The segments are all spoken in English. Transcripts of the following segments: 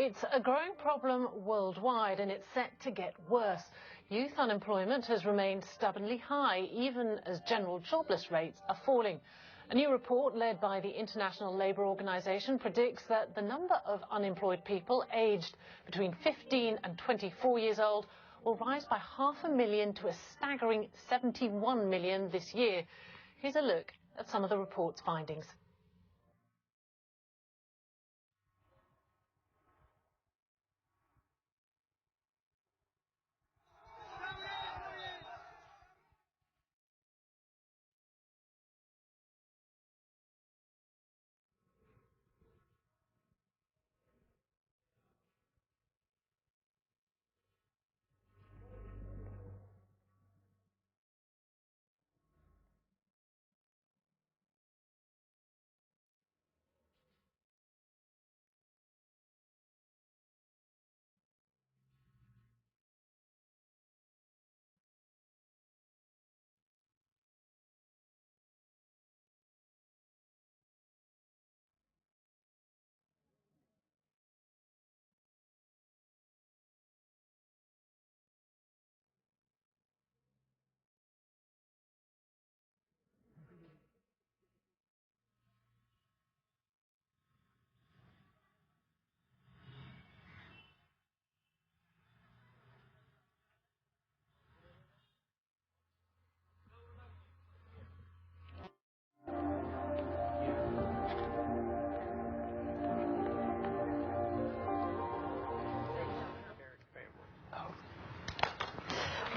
It's a growing problem worldwide and it's set to get worse. Youth unemployment has remained stubbornly high, even as general jobless rates are falling. A new report led by the International Labour Organization predicts that the number of unemployed people aged between 15 and 24 years old will rise by 500,000 to a staggering 71 million this year. Here's a look at some of the report's findings.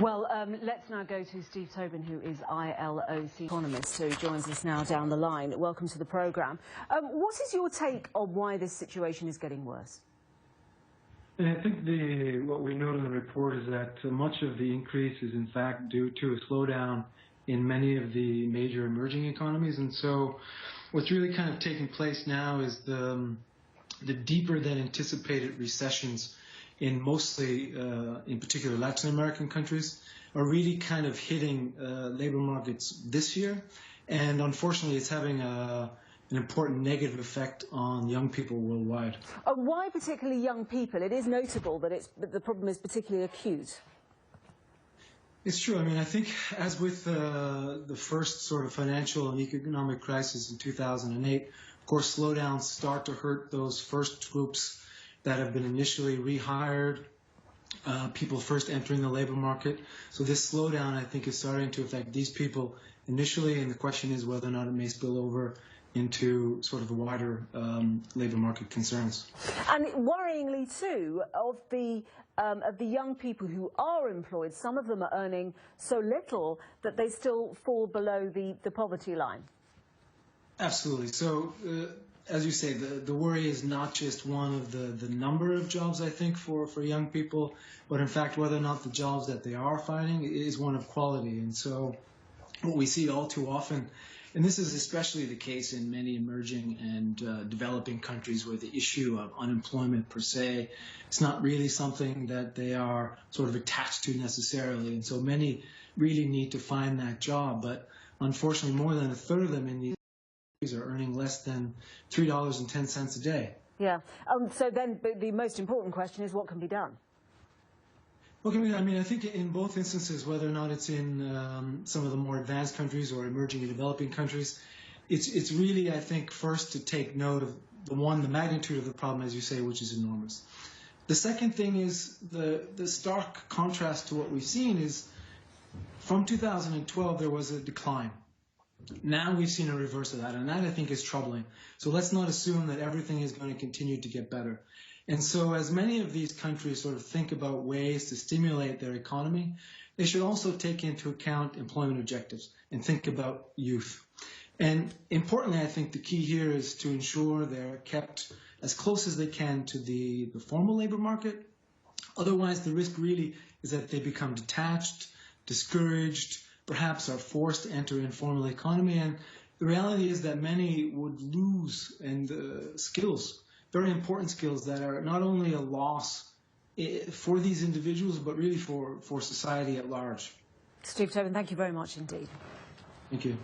Well, let's now go to Steve Tobin, who is ILOC economist, who joins us now down the line. Welcome to the programme. What is your take on why this situation is getting worse? I think what we note in the report is that much of the increase is in fact due to a slowdown in many of the major emerging economies. And so what's really kind of taking place now is the deeper than anticipated recessions in mostly, in particular, Latin American countries, are really kind of hitting labor markets this year. And unfortunately, it's having an important negative effect on young people worldwide. Why particularly young people? It is notable that the problem is particularly acute. It's true. I mean, I think as with the first sort of financial and economic crisis in 2008, of course, slowdowns start to hurt those first groups that have been initially rehired, people first entering the labor market. So this slowdown, I think, is starting to affect these people initially, and the question is whether or not it may spill over into sort of the wider labor market concerns. And worryingly too, of the young people who are employed, some of them are earning so little that they still fall below the poverty line. Absolutely. So as you say, the worry is not just one of the number of jobs, I think, for young people, but in fact whether or not the jobs that they are finding is one of quality. And so what we see all too often, and this is especially the case in many emerging and developing countries where the issue of unemployment per se, it's not really something that they are sort of attached to necessarily. And so many really need to find that job. But unfortunately, more than a third of them in these are earning less than $3.10 a day. Yeah. So then the most important question is what can be done? Well, I mean, I think in both instances, whether or not it's in some of the more advanced countries or emerging and developing countries, it's really, I think, first to take note of the magnitude of the problem, as you say, which is enormous. The second thing is the stark contrast to what we've seen is from 2012 there was a decline. Now we've seen a reverse of that, and that I think is troubling. So let's not assume that everything is going to continue to get better. And so as many of these countries sort of think about ways to stimulate their economy, they should also take into account employment objectives and think about youth. And importantly, I think the key here is to ensure they're kept as close as they can to the formal labor market. Otherwise, the risk really is that they become detached, discouraged, perhaps are forced to enter informal economy, and the reality is that many would lose skills, very important skills that are not only a loss for these individuals, but really for society at large. Steve Tobin, thank you very much indeed. Thank you.